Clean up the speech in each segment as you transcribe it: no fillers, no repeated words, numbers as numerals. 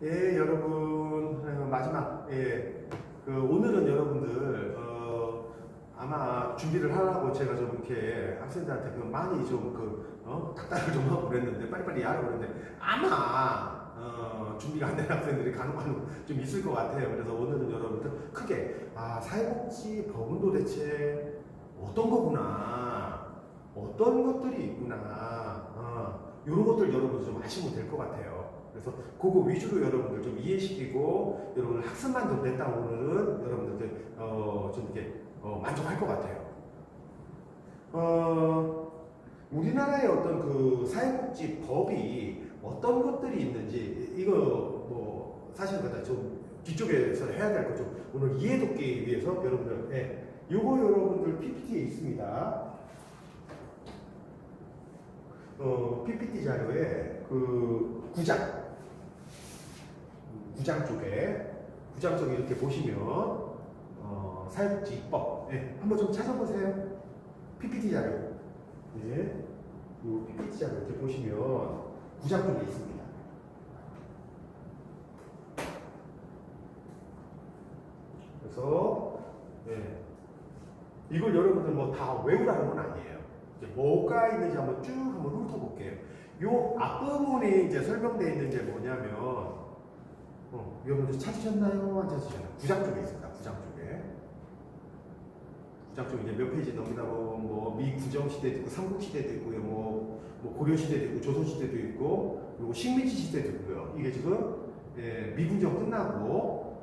예, 여러분, 마지막, 오늘은 여러분들, 아마 준비를 하라고 제가 좀 이렇게 학생들한테 많이 좀 닥달을 좀 하고 그랬는데, 빨리빨리 하라고 그랬는데, 아마, 준비가 안 된 학생들이 간혹 좀 있을 것 같아요. 그래서 오늘은 여러분들 크게, 사회복지법은 도대체 어떤 거구나, 어떤 것들이 있구나, 이런 것들 여러분 좀 아시면 될 것 같아요. 그래서 그거 위주로 여러분들 좀 이해시키고 여러분들 학습만 좀 됐다 오늘은 여러분들 좀 이렇게 만족할 것 같아요. 우리나라의 어떤 그 사회복지법이 어떤 것들이 있는지 이거 사실 그다 좀 뒤쪽에서 해야 될 거 좀 오늘 이해돋기 위해서 여러분들 요거 여러분들 PPT에 있습니다. PPT 자료에 그 9장 쪽에 이렇게 보시면 사회복지법 한번 좀 찾아보세요. PPT 자료 이 PPT 자료 이렇게 보시면 9장 쪽에 있습니다. 그래서 이걸 여러분들 다 외우라는 건 아니에요. 이제 뭐가 있는지 한번 쭉 한번 훑어볼게요. 요 앞부분에 이제 설명되어 있는 게 뭐냐면 여러분들 찾으셨나요? 안 찾으셨나요? 9장 쪽에 있습니다. 9장 쪽에. 9장 쪽에 이제 몇 페이지 넘기다 보면 미구정 시대도 있고 삼국 시대도 있고요. 고려 시대도 있고 조선 시대도 있고 그리고 식민지 시대도 있고요. 이게 지금 미군정 끝나고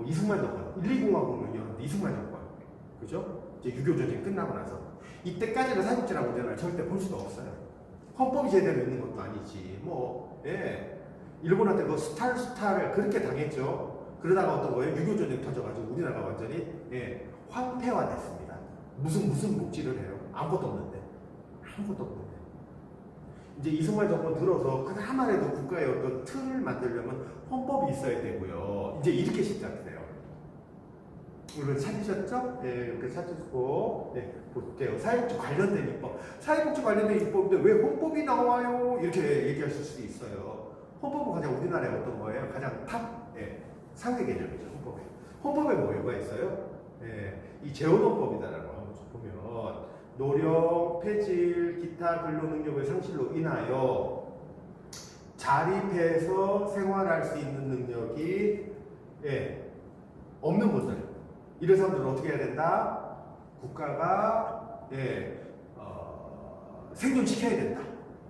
이승만 정권 1, 2공화국은 이승만 정권 그죠? 이제 6.25 전쟁 끝나고 나서 이때까지는 사회복지라고 우리나라 절대 볼 수가 없어요. 헌법이 제대로 있는 것도 아니지. 일본한테 스탈을 그렇게 당했죠. 그러다가 어떤 거예요? 6.25 전쟁 터져가지고 우리나라가 완전히 황폐화됐습니다. 무슨 복지를 해요? 아무것도 없는데. 이제 이승만 정권 들어서 그나마라도 국가의 어떤 틀을 만들려면 헌법이 있어야 되고요. 이제 이렇게 시작돼요. 이걸 찾으셨죠? 이렇게 찾으시고 볼게요. 사회복지 관련된 입법. 사회복지 관련된 입법인데 왜 헌법이 나와요? 이렇게 얘기하실 수도 있어요. 헌법은 가장 우리나라의 어떤 거예요? 가장 탑 상위 개념이죠. 헌법에 뭐가 있어요? 이 재헌헌법이다라는 거 한번 보면 노령, 폐질, 기타 근로능력의 상실로 인하여 자립해서 생활할 수 있는 능력이 없는 분들 이런 사람들은 어떻게 해야 된다? 국가가 생존시켜야 된다.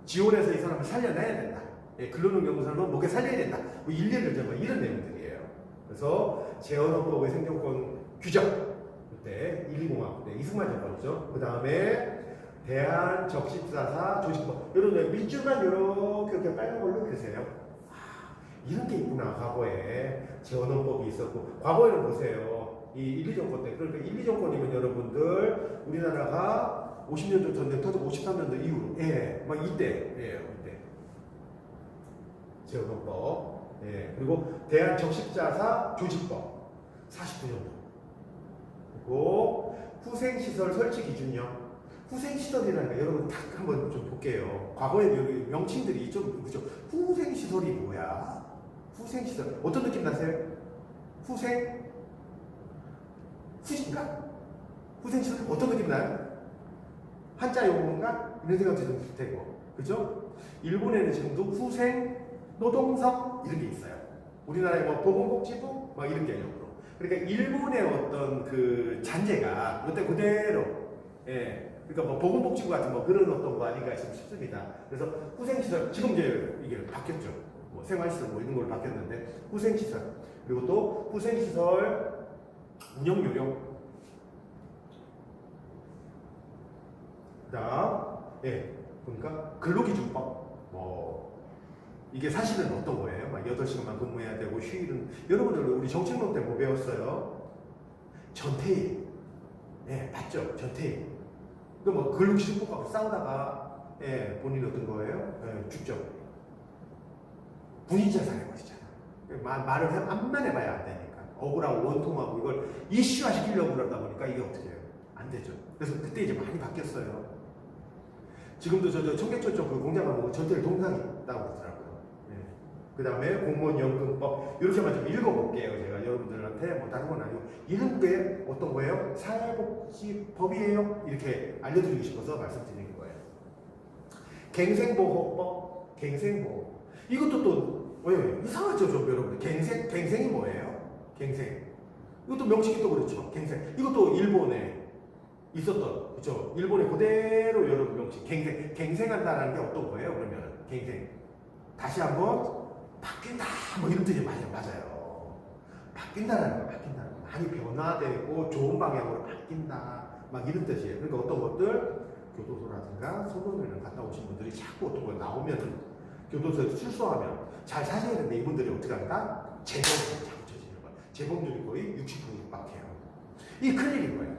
지원해서 이 사람을 살려내야 된다. 근로능력 없는 사람은 목에 살려야 된다. 일례를 들자 이런 내용들이에요. 그래서 재헌헌법의 생존권 규정 그때 120공화국 때 이승만 정권이죠. 그 다음에 대한적십사사 조직법 여러분 밑줄만 이렇게 빨간 걸로 그리세요. 이런 게 있구나. 과거에 재헌헌법이 있었고 과거에는 보세요. 이 1, 2정권 때 그러니까 1, 2정권이면 여러분들 우리나라가 50년도 전쟁 터지고 53년도 이후로 이때 재헌헌법 그리고 대한적십자사 조직법 49년도 그리고 후생시설 설치 기준요. 후생시설이라는 거 여러분 딱 한번 좀 볼게요. 과거에 여기 명칭들이 좀 그죠? 후생시설이 뭐야? 후생시설 어떤 느낌 나세요? 후진가? 후생시설 어떤 느낌 나요? 한자 용어인가? 이런 생각도 좀 들 테고 그죠? 일본에는 지금도 후생 노동성 이런 게 있어요. 우리나라에 보건복지부 이런 개념으로. 그러니까 일본의 어떤 그 잔재가 이때 그대로 그러니까 보건복지부 같은 그런 어떤 거 아닌가 싶습니다. 그래서 후생시설 지금 이제 이게 바뀌었죠. 생활시설 이런 걸로 바뀌었는데 후생시설 그리고 또 후생시설 운영요령 그다음 보니까 근로기준법 이게 사실은 어떤 거예요? 8시간만 근무해야 되고 휴일은 여러분들 우리 정책론 때 뭐 배웠어요? 전태일 맞죠? 전태일 근로기준법하고 싸우다가 본인이 어떤 거예요? 죽죠. 군인자살 해버리잖아. 말을 암만 해봐야 안 되니까 억울하고 원통하고 이걸 이슈화 시키려고 그러다 보니까 이게 어떻게 해요? 안 되죠. 그래서 그때 이제 많이 바뀌었어요. 지금도 청계천 쪽 그 공장 가면 전태일 동상이 있다고 그러더라고요. 그 다음에 공무원연금법 이렇게만 좀 읽어볼게요. 제가 여러분들한테 뭐 다른 건 아니고 이런 게 어떤 거예요? 사회복지법이에요. 이렇게 알려드리고 싶어서 말씀드리는 거예요. 갱생보호법, 갱생보호. 이것도 또 왜 이상하죠, 좀 여러분들. 갱생이 뭐예요? 갱생. 이것도 명칭이 또 그렇죠. 갱생. 이것도 일본에 있었던, 그렇죠. 일본에 그대로 여러분 명칭. 갱생한다라는 게 어떤 거예요? 그러면 갱생. 다시 한번 바뀐다. 뭐 이런 뜻이 맞아요. 바뀐다라는 거, 바뀐다는 거. 많이 변화되고 좋은 방향으로 바뀐다. 막 이런 뜻이에요. 그러니까 어떤 것들 교도소라든가 소년원을 갔다 오신 분들이 자꾸 어떤 거 나오면 교도소에서 출소하면 잘 사셔야 되는데 이분들이 어떻게 한다? 재범을 자꾸 저지르는 거예요. 재범률이 거의 60% 육박해요. 이게 큰일인 거예요.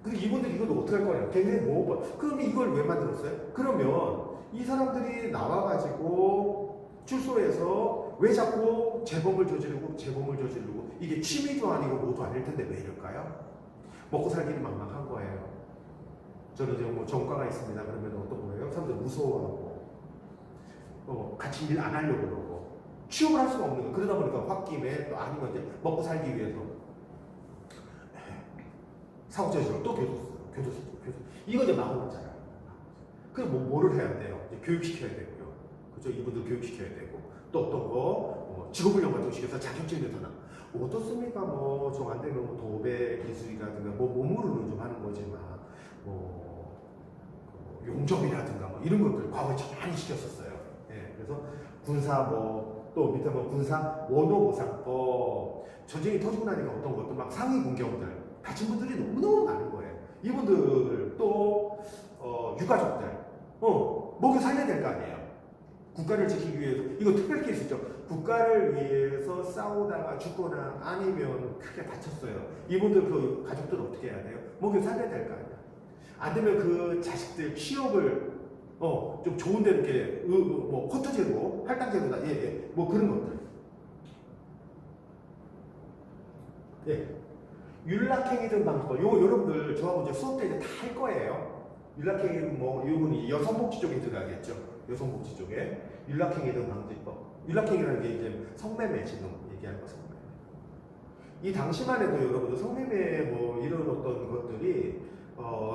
근데 이분들이 이것도 어떻게 할 거예요? 굉장히 모호법. 그럼 이걸 왜 만들었어요? 그러면 이 사람들이 나와가지고 출소해서 왜 자꾸 재범을 저지르고 이게 취미도 아니고 뭐도 아닐 텐데 왜 이럴까요? 먹고 살기는 막막한 거예요. 저는 이제 뭐 전과가 있습니다. 그러면 어떤 거예요? 사람들 무서워하고 같이 일 안 하려고 그러고 취업을 할 수가 없는 거예요. 그러다 보니까 홧김에 또 아니면 이제 먹고 살기 위해서 사고 저지르고 또 교도소. 이거 이제 막아놓잖아요. 그럼 뭐를 해야 돼요? 이제 교육시켜야 되고요. 그죠? 이분들 교육시켜야 되고 또 어떤 거 직업훈련 같은 거 시켜서 자격증을 더 나. 어떻습니까? 뭐 좀 안 되면 뭐 도배 기술이라든가 뭐 몸으로는 좀 하는 거지만 뭐 용접이라든가 뭐 이런 것들 과거에 참 많이 시켰었어요. 예, 그래서 군사 또 밑에 군사 원호보상법 전쟁이 터지고 나니까 어떤 것도 막 상위 군경들 다친 분들이 너무너무 많은 거예요. 이분들 또 유가족들 먹여 살려야 될 거 아니에요. 국가를 지키기 위해서 이거 특별 케이스죠. 국가를 위해서 싸우다가 죽거나 아니면 크게 다쳤어요. 이분들 그 가족들은 어떻게 해야 돼요? 먹여 살려야 될 거 아니에요. 안 되면 그 자식들 취업을 좀 좋은 데 이렇게 뭐 코트제도 할당제도다 뭐 그런 것들 윤락행위든 방법 요거 여러분들 저하고 이제 수업 때 이제 다 할 거예요. 윤락행위는 뭐 이분이 여성복지 쪽에 들어가겠죠. 여성복지 쪽에 윤락행위든 방지법. 윤락행위라는 게 이제 성매매 지금 얘기하는 거 성매매. 이 당시만 해도 여러분들 성매매 뭐 이런 어떤 것들이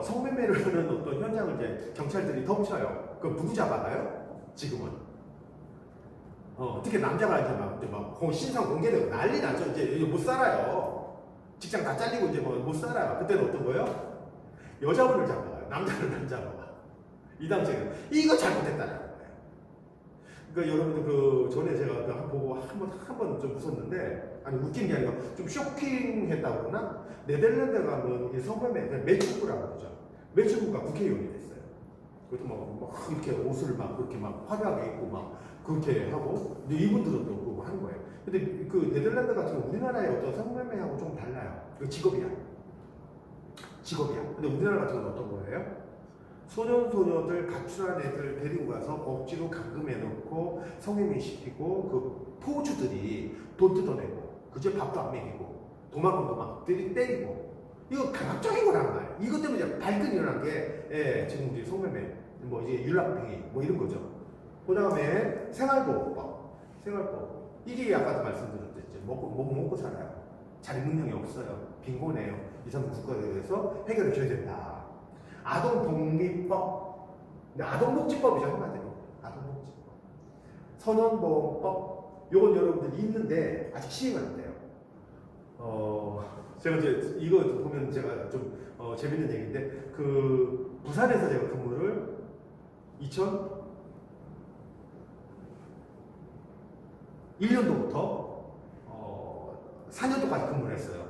성매매를 하는 어떤 현장을 이제 경찰들이 덮쳐요. 그럼 누구 잡아가요? 지금은. 특히 남자가 이제 막 신상 공개되고 난리 나죠. 이제 못 살아요. 직장 다 잘리고 이제 못 살아요. 그때는 어떤 거예요? 여자분을 잡아가요. 남자를 안 잡아가. 이 당시에는. 이거 잘못했다는 거예요. 그러니까 여러분들 전에 제가 보고 한 번 좀 웃었는데, 아니 웃긴 게 아니라 좀 쇼킹했다고 그러나? 네덜란드 가면 이 성매매, 매춘부라고 그러죠. 매춘부가 국회의원이 됐어요. 그것도 막 이렇게 옷을 막 그렇게 막 화려하게 입고 막 그렇게 하고, 근데 이분들은 또 그거 하는 거예요. 근데 그 네덜란드 같은 경우 우리나라의 어떤 성매매하고 좀 달라요. 그 직업이야. 근데 우리나라 같은 경우는 어떤 거예요? 소년들 가출한 애들 데리고 가서 억지로 감금해 놓고 성매매 시키고 그 포주들이 돈 뜯어내고 그제 밥도 안 먹이고 도망간 거 막 때리고 이거 강압적인 거란 말이에요. 이것 때문에 이제 발끈 일어난 게 지금 우리 성매매 뭐 이제 윤락행위 뭐 이런 거죠. 그 다음에 생활보호법 이게 아까도 말씀드렸듯이 먹고 살아요. 자리 능력이 없어요. 빈곤해요. 이 사람 국가에 대해서 해결을 줘야 된다. 아동복리법, 아동복지법이죠. 한마디로 아동복지법. 선언보호법, 요건 여러분들 있는데 아직 시행은 안 돼요. 제가 이제 이거 보면 제가 좀 재밌는 얘기인데 그 부산에서 제가 근무를 2001년도부터 4년도까지 근무를 했어요.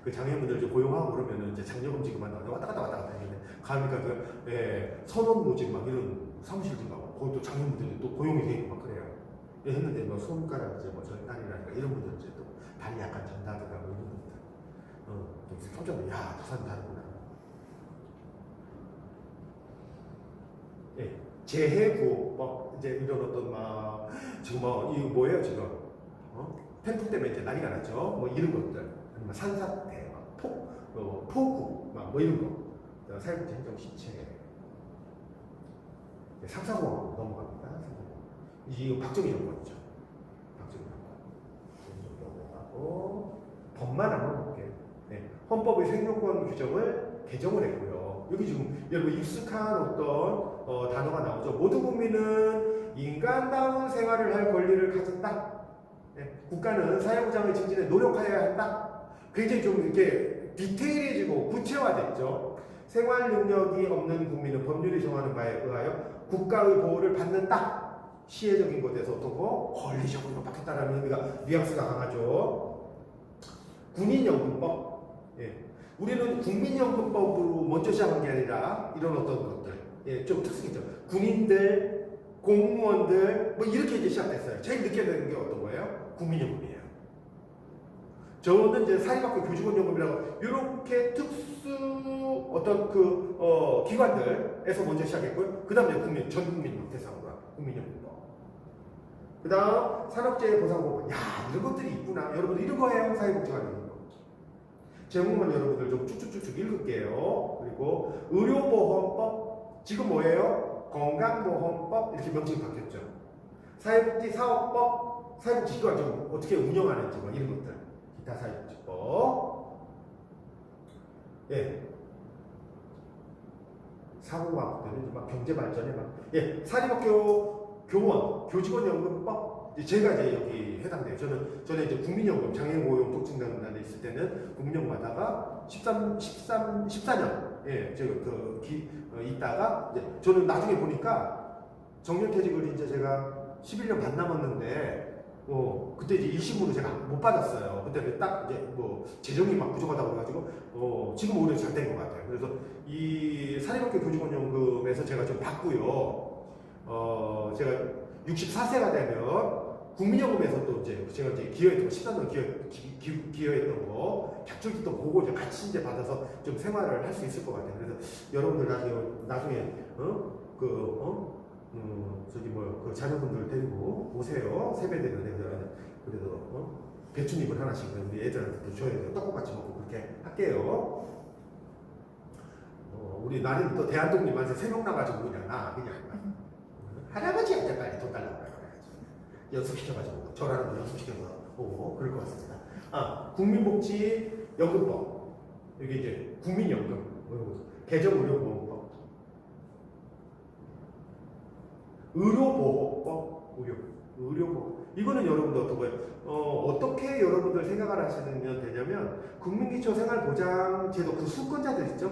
그 장애인분들 이제 고용하고 그러면은 이제 장려금지 그만하고 왔다 갔다 했는데 가니까 선원 모집 막 이런 사무실들 가고 거기 또 장애인분들이 또 고용이 돼 있고 막 그래요. 했는데 뭐 손가락 이제 뭐 절단이라든가 이런 분들 이제 또 다리 약간 전다든가 뭐 이런 분들 또 깜짝 놀라 야 부산 다르구나. 재해구호법 이제 이런 어떤 막 지금 뭐 이거 뭐예요 지금 태풍 때문에 이제 난리가 났죠. 뭐 이런 것들 아니면 산사태, 폭우 막 뭐 이런 거 사회복지 행정 시체 상사공학으로 넘어갑니다. 이거 박정희 정권이죠. 앞만 한번 볼게요. 네. 헌법의 생존권 규정을 개정을 했고요. 여기 지금 여러분 익숙한 어떤 단어가 나오죠. 모든 국민은 인간다운 생활을 할 권리를 가졌다. 네. 국가는 사회보장의 증진에 노력하여야 한다. 굉장히 좀 이렇게 디테일해지고 구체화됐죠. 생활 능력이 없는 국민은 법률이 정하는 바에 의하여 국가의 보호를 받는다. 시혜적인 것에서 어떤 거? 권리적으로 받겠다라는 의미가 뉘앙스가 강하죠. 군인연금법. 예. 우리는 국민연금법으로 먼저 시작한 게 아니라 이런 어떤 것들. 예, 좀 특색이죠. 군인들, 공무원들, 뭐 이렇게 이제 시작됐어요. 제일 늦게 되는 게 어떤 거예요? 국민연금이에요. 저는 이제 사립학교 교직원연금이라고 이렇게 특수 어떤 기관들에서 먼저 시작했고요. 그 다음에 전 국민 대상으로 국민연금법. 그 다음 산업재해보상법. 야, 이런 것들이 있구나. 여러분들 이런 거예요. 사회복지관은. 제목만 여러분들 좀 쭉쭉쭉쭉 읽을게요. 그리고 의료보험법. 지금 뭐예요? 건강보험법. 이렇게 명칭이 바뀌었죠. 사회복지사업법. 사회복지기관 좀 어떻게 운영하는지 뭐 이런 것들. 기타 사회복지법. 예. 사고가 되는 막 경제발전에 막. 예. 사립학교 교원, 교직원연금법, 제가 이제 여기 해당돼요. 저는 이제 국민연금, 장애고용 독증단에 있을 때는 국민연금 하다가 14년, 예, 제가 있다가, 이제 저는 나중에 보니까 정년퇴직을 이제 제가 11년 반 남았는데, 그때 이제 일시금으로 제가 못 받았어요. 그때 딱 이제 재정이 막 부족하다고 해가지고, 지금 오히려 잘 된 것 같아요. 그래서 이 사립학교 교직원연금에서 제가 좀 받고요. 제가 64세가 되면 국민연금에서 또 이제 제가 이제 기여했던 거, 13년 기여했던 거, 객줄도 보고 이제 같이 이제 받아서 좀 생활을 할 수 있을 것 같아요. 그래서 여러분들 나중에, 그 자녀분들 데리고 오세요. 세배되는 애들. 그래도, 배추잎을 하나씩 우리 애들한테 줘야 돼요. 떡국같이 먹고 그렇게 할게요. 우리 나는 또 대한독립한테 3명 나가지고 그냥 할아버지한테 빨리 돈 달라고 그래가지고 연습시켜가지고 저라는 거 연습시켜서 오고 그럴 것 같습니다. 국민복지연금법. 여기 이제 국민연금 개정의료보험법, 의료보호법, 의료보호. 이거는 여러분들 어떤 거예요? 어떻게 여러분들 생각을 하시면 되냐면 국민기초생활보장제도 그 수권자들 있죠?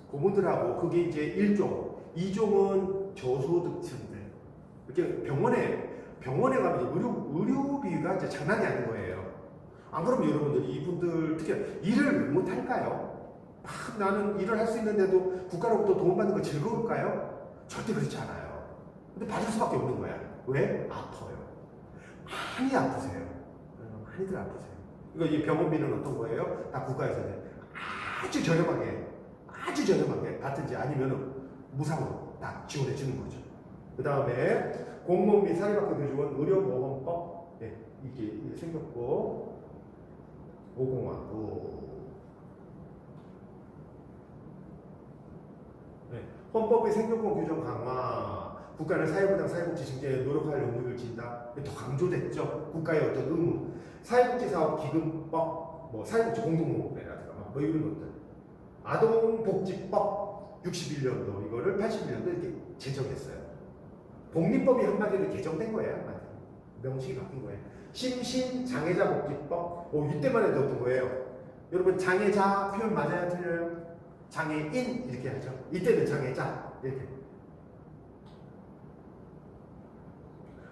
고분들하고 그게 이제 1종, 2종은 저소득층들. 이렇게 병원에 가면 의료비가 이제 장난이 아닌 거예요. 안 그러면 여러분들 이분들 특히 일을 못 할까요? 나는 일을 할 수 있는데도 국가로부터 도움받는 거 즐거울까요? 절대 그렇지 않아요. 근데 받을 수밖에 없는 거야. 왜? 아파요. 많이 아프세요. 많이들 아프세요. 이 병원비는 어떤 거예요? 다 국가에서 아주 저렴하게 받든지 아니면 무상으로 다 지원해 주는 거죠. 그 다음에 공무원 및 사립학교 교직원 의료보험법. 네, 이게 생겼고 5공화국. 네, 헌법의 생존권 규정 강화. 국가는 사회보장, 사회복지 증진에 노력할 의무를 진다. 더 강조됐죠. 국가의 어떤 의무. 사회복지사업기금법, 사회복지 공동모금회라든가 뭐 이런 것들. 아동복지법 61년도 이거를 81년도 이렇게 제정했어요. 복리법이 한마디로 개정된 거예요. 한마디로. 명칭이 바뀐 거예요. 심신장애자복지법. 이때만 해도 어떤 거예요? 여러분 장애자 표현 맞아요? 틀려요? 장애인 이렇게 하죠. 이때는 장애자 이렇게.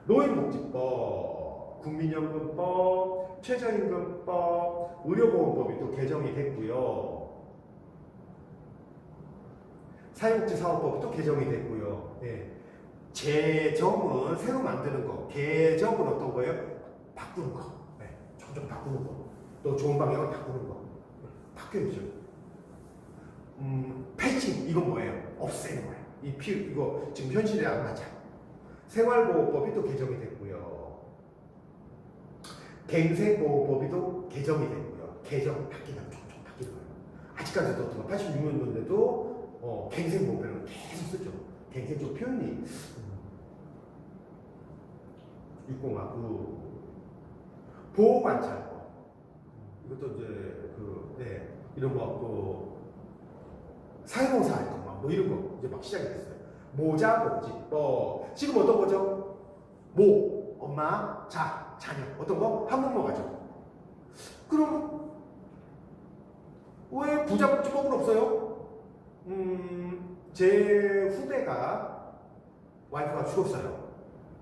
노인복지법, 국민연금법, 최저임금법, 의료보험법이 또 개정이 됐고요. 사회복지사업법이 또 개정이 됐고요. 네. 재정은 새로 만드는 거, 개정은 어떤 거예요? 바꾸는 거. 네. 조금 바꾸는 거. 또 좋은 방향을 바꾸는 거. 바뀌어야죠. 패칭, 이건 뭐예요? 없애는 거예요. 이거 지금 현실에 안 맞아. 생활보호법이 또 개정이 됐고요. 갱생보호법이 또 개정이 됐고요. 바뀌는 거예요. 아직까지도 어떤 거 86년도인데도 갱생보호법을 계속 쓰죠. 갱생 좀 표현이 6공화국 보호관찰법. 이것도 이제 이런 거 사회봉사 활동 뭐 이런 거 이제 막 시작이 됐어요. 모자복지법 지금 어떤 거죠? 모 엄마 자녀 어떤 거 한국모 가죠. 그럼 왜 부자복지법은 없어요? 제 후배가 와이프가 죽었어요.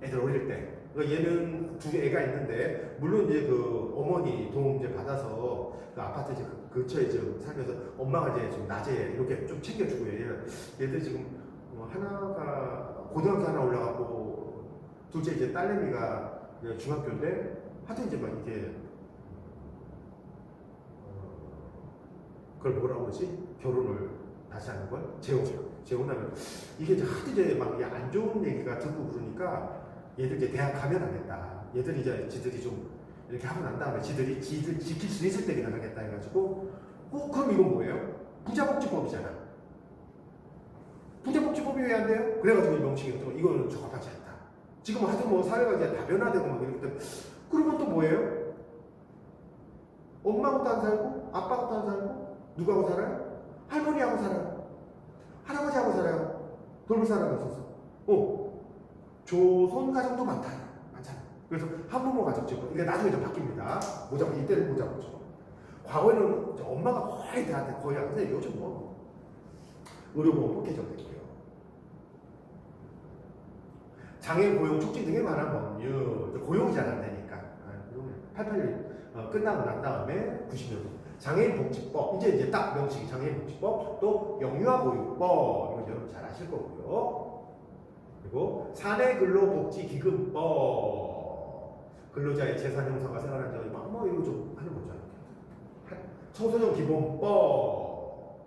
애들 어릴 때. 그러니까 얘는 두 애가 있는데 물론 이제 그 어머니 도움 이제 받아서 그 아파트 이제 근처에 좀 살면서 엄마가 이제 좀 낮에 이렇게 좀 챙겨주고 얘들 지금 하나가 고등학교 하나 올라가고 둘째 이제 딸내미가 중학교인데 하여튼 이제 막 이게 그걸 뭐라고 그러지? 결혼을 다시 하는 걸? 재혼하면 이게 이제 하도 이제 막 안 좋은 얘기가 듣고 그러니까 얘들 이제 대학 가면 하겠다. 얘들이 이제 지들이 좀 이렇게 하고 난 다음에 지들 지킬 수 있을 때 그냥 하겠다 해가지고 그럼 이건 뭐예요? 부자복지법이잖아. 부자복지법이 왜 안 돼요? 그래가지고 이 명칭이 이거는 적합하지 않다. 지금 하도 뭐 사회가 이제 다변화되고 막 이렇기 때문에 그러면 또 뭐예요? 엄마하고도 안 살고 아빠하고도 안 살고 누구하고 살아요? 할머니하고 살아요. 할아버지하고 살아요. 돌볼 사람이 없어서. 조선 가정도 많잖아. 그래서 한부모 가정제법. 이게 나중에 좀 바뀝니다. 이때는 모자보죠. 과거에는 엄마가 거의 대한테 거의 안 돼. 요즘 뭐 의료보험 꼭 개정됐고요. 장애인 고용 촉진 등에 관한 법률. 고용이 잘 안 되니까. 88일 끝나고 난 다음에 90년 장애인 복지법. 이제 딱 명칭이 장애인 복지법. 또 영유아 보육법. 이건 여러분 잘 아실 거고요. 그리고 사내근로복지기금법. 근로자의 재산 형성과 생활 안정을 뭐 이거 좀 하는 거죠. 청소년 기본법.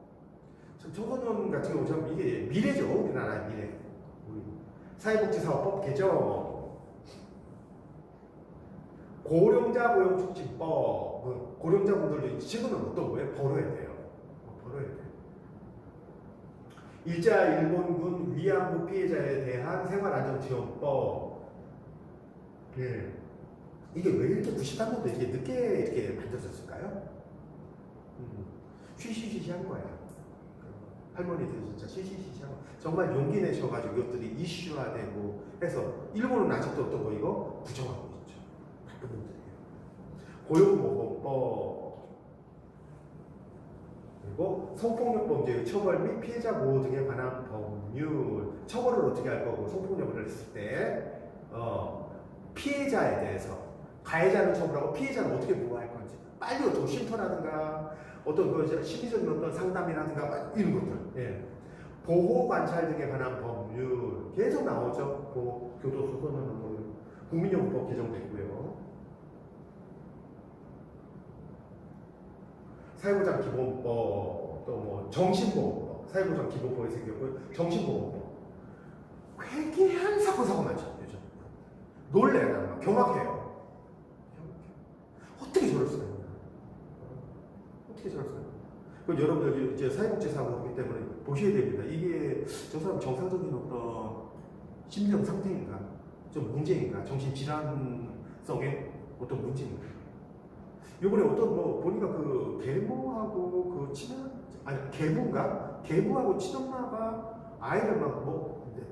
청소년 같은 경우 참 이게 미래죠. 우리나라의 미래. 사회복지사업법 개정. 고령자 고용촉진법. 고령자분들도 지금은 어떤 거예요? 벌어야 돼요. 벌어야 돼요. 일자 일본군 위안부 피해자에 대한 생활안정지원법. 이게 왜 이렇게 93년도 이게 늦게 이렇게 만들어졌을까요? 쉬쉬쉬쉬한 거야. 할머니들 진짜 쉬쉬쉬쉬한 거. 정말 용기 내셔가지고 이것들이 이슈화되고 해서 일본은 아직도 어떤 거 이거 부정하고 있죠. 나쁜 놈들이에요. 고용보호법. 그리고 성폭력범죄의 처벌 및 피해자 보호 등에 관한 법률. 처벌을 어떻게 할 거고 성폭력을 했을 때 피해자에 대해서 가해자는 처벌하고 피해자는 어떻게 보호할 건지 빨리 어떤 쉼터라든가 어떤 그 심리적인 어떤 상담이라든가 이런 것들. 보호 관찰 등에 관한 법률 계속 나오죠. 교도소 소년 국민연금법 개정됐고요. 사회보장 기본법, 또 뭐 정신보호법, 사회보장 기본법이 생겼고 정신보호법. 회개한 사고 많죠 요즘. 놀래요, 경악해요. 어떻게 저럴 수가 있나? 어떻게 저럴 수가 있나? 그 여러분들 이제 사회복지사고이기 때문에 보셔야 됩니다. 이게 저 사람 정상적인 어떤 심리적 상태인가, 좀 문제인가, 정신질환성의 어떤 문제인가. 이번에 어떤 보니까 그 계모하고 계부하고 친엄마가 아이를 막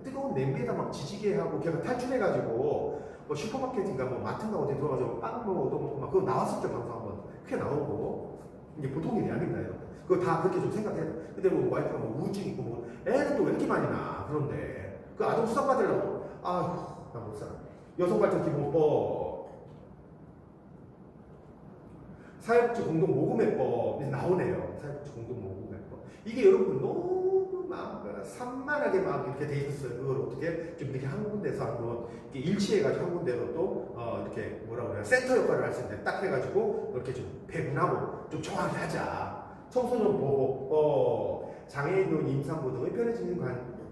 뜨거운 냄비에다 막 지지게 하고 걔가 탈출해가지고 슈퍼마켓인가 마트인가 어디 들어가서 빵 얻어먹고 막 그거 나왔었죠. 방송 한번 크게 나오고. 이게 보통 일이 아닙니다. 그거 다 그렇게 좀 생각해요. 근데 와이프가 우울증 있고 애는 또 왜 이렇게 많이 나. 그런데 그 아동 수당 받으려고 나 못 살아. 여성발전 기본법. 사회복지 공동모금회법 이제 나오네요. 사회복지 공동모금회법. 이게 여러분들 너무 막 산만하게 막 이렇게 돼 있었어요. 그걸 어떻게 좀 이렇게 한 군데서 한번 이렇게 일치해가지고 한 군데로 또 이렇게 뭐라 그래요? 센터 역할을 할 수 있는데 딱 해가지고 이렇게 좀 배분하고 좀 정확히 하자. 청소년 보호법, 장애인 임산부 등의 편해지는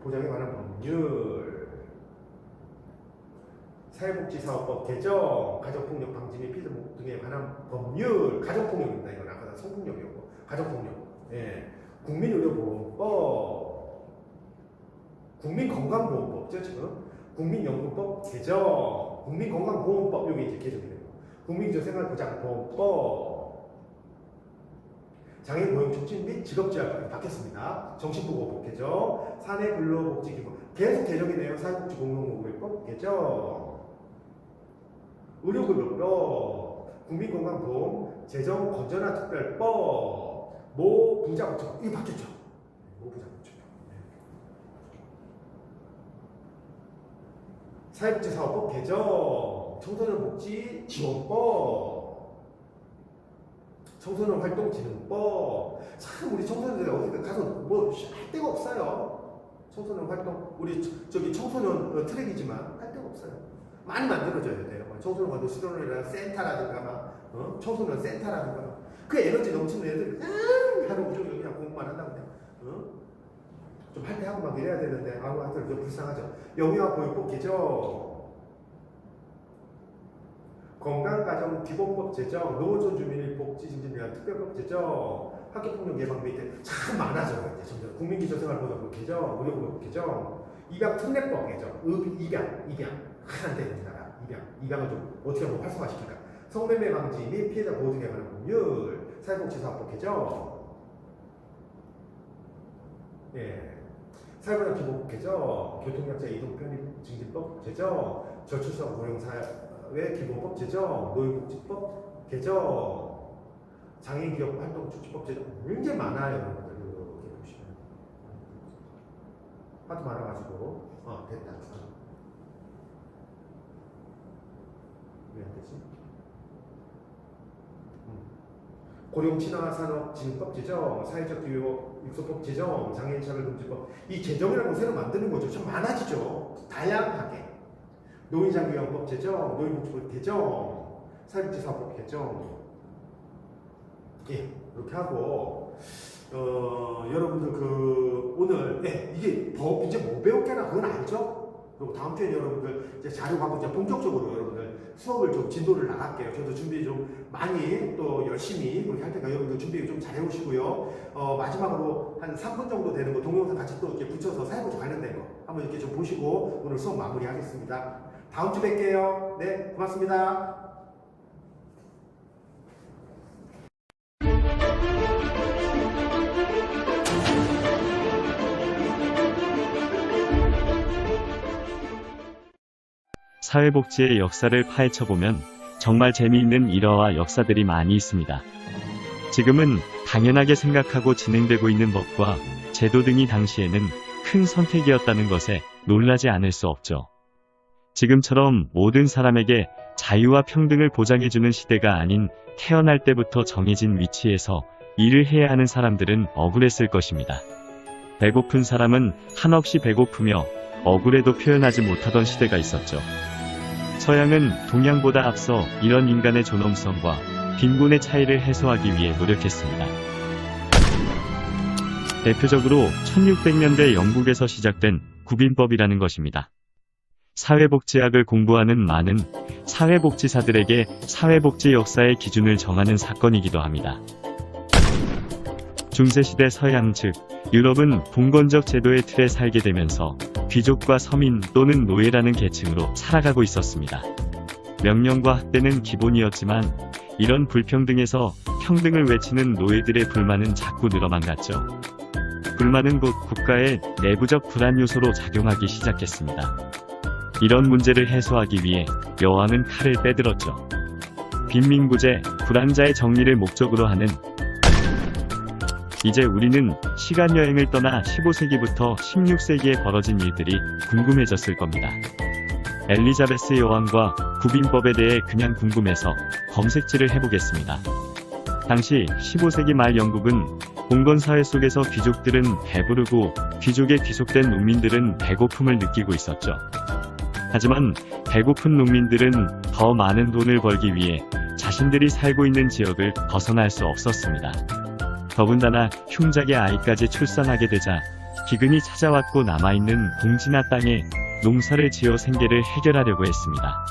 보장에 관한 법률. 사회복지사업법 개정, 가정폭력 방지 및 피해 등에 관한 법률. 가정폭력입니다. 이건 아까 성폭력이었고 가정폭력. 국민의료보험법, 국민건강보험법죠 지금. 국민연금법 개정, 국민건강보험법 여기 이제 개정이 되고, 국민기초생활보장보험법. 장애인 고용 촉진 및 직업지원까지 바뀌었습니다. 정신보건법 개정, 사내근로복지기본 계속 개정이네요. 사회복지공동모금법 개정, 의료급여법, 국민건강보험 재정건전화특별법, 모부자보호법 이거 바뀌었죠. 모부자보호법. 사회복지사업법 개정, 청소년복지지원법, 청소년활동진흥법. 참 우리 청소년들이 어디 가서 뭐 할 데가 없어요. 청소년 활동 우리 저기 청소년 트랙이지만 할 데가 없어요. 많이 만들어져야 돼요. 청소년 활동 수련회나 센터라든가 막 청소년 센터라든가 그 에너지 넘치는 애들 하루 종일 그냥 공부만 한다고 그냥 좀 할 때 하고 막 이래야 되는데 하여튼 좀 불쌍하죠. 영유아보육법 개정, 건강가정기본법 제정, 노후전 주민의 복지 증진을 위한 특별법 제정, 학교폭력 예방 및 참 많아져요. 이제 점점 국민기초생활보장법 개정, 의료보험 개정, 입양특례법 개정, 입양 하나 돼 우리나라 입양을 좀 어떻게 하면 활성화시킬까? 성매매 방지 및 피해자 보호 등에 관한 법률, 사회복지사업법 개정, 사회보장 기본법 개정, 교통약자 이동 편의 증진법 개정, 저출산 고령사회 기본법 개정, 노인복지법 개정, 장애인기업 활동 촉진법 제정 굉장히 많아요. 여러분들 이렇게 보시면 하도 많아가지고 됐다. 왜 안 되지? 고령친화산업진흥법 제정, 사회적 기회법 육성법 제정, 장애인 차별금지법 이 제정이라는 거 새로 만드는 거죠. 좀 많아지죠. 다양하게 노인장려법 제정, 노인복지법 개정, 사회복지사업법 개정 이렇게 하고 여러분들 그 오늘 이게 더 이제 뭐 배웠겠나 그건 알죠? 그리고 다음 주에 여러분들 이제 자료 갖고 이제 본격적으로 여러분들 수업을 좀 진도를 나갈게요. 저도 준비 좀 많이 또 열심히 그렇게 할 테니까 여러분들 준비 좀 잘 해오시고요. 마지막으로 한 3분 정도 되는 거 동영상 같이 또 이렇게 붙여서 사회복지 관련된 거 한번 이렇게 좀 보시고 오늘 수업 마무리하겠습니다. 다음 주 뵐게요. 네, 고맙습니다. 사회복지의 역사를 파헤쳐보면 정말 재미있는 일화와 역사들이 많이 있습니다. 지금은 당연하게 생각하고 진행되고 있는 법과 제도 등이 당시에는 큰 선택이었다는 것에 놀라지 않을 수 없죠. 지금처럼 모든 사람에게 자유와 평등을 보장해주는 시대가 아닌 태어날 때부터 정해진 위치에서 일을 해야 하는 사람들은 억울했을 것입니다. 배고픈 사람은 한없이 배고프며 억울해도 표현하지 못하던 시대가 있었죠. 서양은 동양보다 앞서 이런 인간의 존엄성과 빈곤의 차이를 해소하기 위해 노력했습니다. 대표적으로 1600년대 영국에서 시작된 구빈법이라는 것입니다. 사회복지학을 공부하는 많은 사회복지사들에게 사회복지 역사의 기준을 정하는 사건이기도 합니다. 중세시대 서양 즉 유럽은 봉건적 제도의 틀에 살게 되면서 귀족과 서민 또는 노예라는 계층으로 살아가고 있었습니다. 명령과 학대는 기본이었지만 이런 불평등에서 평등을 외치는 노예들의 불만은 자꾸 늘어만 갔죠. 불만은 곧 국가의 내부적 불안 요소로 작용하기 시작했습니다. 이런 문제를 해소하기 위해 여왕은 칼을 빼들었죠. 빈민구제, 불황자의 정리를 목적으로 하는 이제 우리는 시간여행을 떠나 15세기부터 16세기에 벌어진 일들이 궁금해졌을 겁니다. 엘리자베스 여왕과 구빈법에 대해 그냥 궁금해서 검색질을 해보겠습니다. 당시 15세기 말 영국은 봉건사회 속에서 귀족들은 배부르고 귀족에 귀속된 농민들은 배고픔을 느끼고 있었죠. 하지만 배고픈 농민들은 더 많은 돈을 벌기 위해 자신들이 살고 있는 지역을 벗어날 수 없었습니다. 더군다나 흉작의 아이까지 출산하게 되자 기근이 찾아왔고 남아있는 봉지나 땅에 농사를 지어 생계를 해결하려고 했습니다.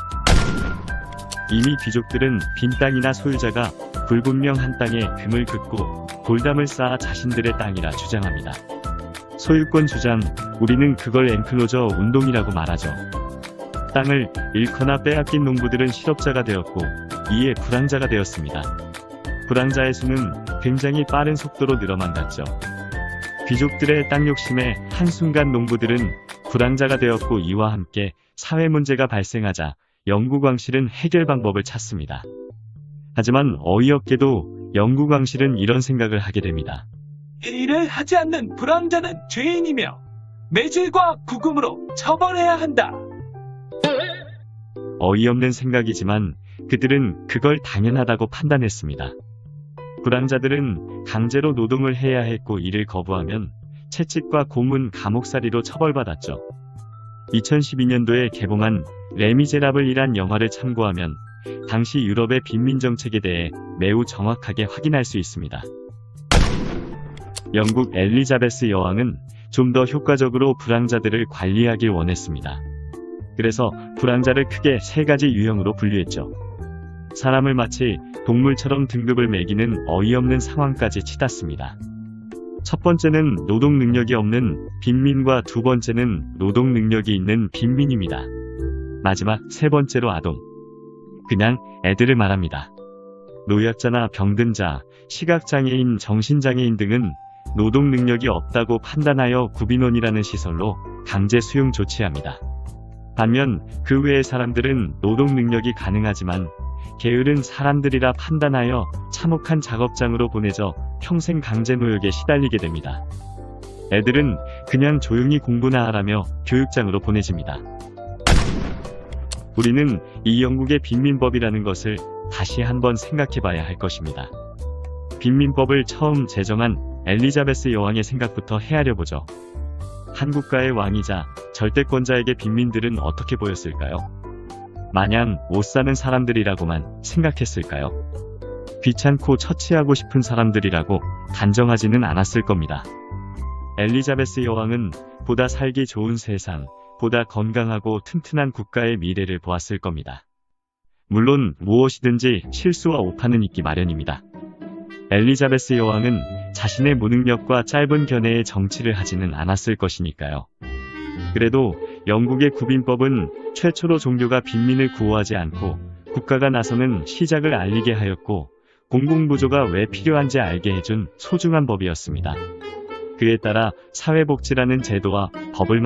이미 귀족들은 빈 땅이나 소유자가 불분명한 땅에 금을 긋고 돌담을 쌓아 자신들의 땅이라 주장합니다. 소유권 주장, 우리는 그걸 엔클로저 운동이라고 말하죠. 땅을 잃거나 빼앗긴 농부들은 실업자가 되었고 이에 불황자가 되었습니다. 불황자의 수는 굉장히 빠른 속도로 늘어만 갔죠. 귀족들의 땅 욕심에 한순간 농부들은 불황자가 되었고, 이와 함께 사회 문제가 발생하자 영국왕실은 해결 방법을 찾습니다. 하지만 어이없게도 영국왕실은 이런 생각을 하게 됩니다. 일을 하지 않는 불황자는 죄인이며 매질과 구금으로 처벌해야 한다. 어이없는 생각이지만 그들은 그걸 당연하다고 판단했습니다. 불황자들은 강제로 노동을 해야 했고, 이를 거부하면 채찍과 고문, 감옥살이로 처벌받았죠. 2012년도에 개봉한 레미제라블이란 영화를 참고하면 당시 유럽의 빈민정책에 대해 매우 정확하게 확인할 수 있습니다. 영국 엘리자베스 여왕은 좀 더 효과적으로 불황자들을 관리하길 원했습니다. 그래서 불황자를 크게 세 가지 유형으로 분류했죠. 사람을 마치 동물처럼 등급을 매기는 어이없는 상황까지 치닫습니다. 첫 번째는 노동 능력이 없는 빈민과 두 번째는 노동 능력이 있는 빈민입니다. 마지막 세 번째로 아동. 그냥 애들을 말합니다. 노약자나 병든 자, 시각장애인, 정신장애인 등은 노동 능력이 없다고 판단하여 구빈원이라는 시설로 강제 수용 조치합니다. 반면 그 외의 사람들은 노동 능력이 가능하지만 게으른 사람들이라 판단하여 참혹한 작업장으로 보내져 평생 강제 노역에 시달리게 됩니다. 애들은 그냥 조용히 공부나 하라며 교육장으로 보내집니다. 우리는 이 영국의 빈민법이라는 것을 다시 한번 생각해봐야 할 것입니다. 빈민법을 처음 제정한 엘리자베스 여왕의 생각부터 헤아려 보죠. 한 국가의 왕이자 절대권자에게 빈민들은 어떻게 보였을까요? 마냥 못 사는 사람들이라고만 생각했을까요? 귀찮고 처치하고 싶은 사람들이라고 단정하지는 않았을 겁니다. 엘리자베스 여왕은 보다 살기 좋은 세상, 보다 건강하고 튼튼한 국가의 미래를 보았을 겁니다. 물론 무엇이든지 실수와 오판은 있기 마련입니다. 엘리자베스 여왕은 자신의 무능력과 짧은 견해에 정치를 하지는 않았을 것이니까요. 그래도 영국의 구빈법은 최초로 종교가 빈민을 구호하지 않고 국가가 나서는 시작을 알리게 하였고, 공공부조가 왜 필요한지 알게 해준 소중한 법이었습니다. 그에 따라 사회복지라는 제도와 법을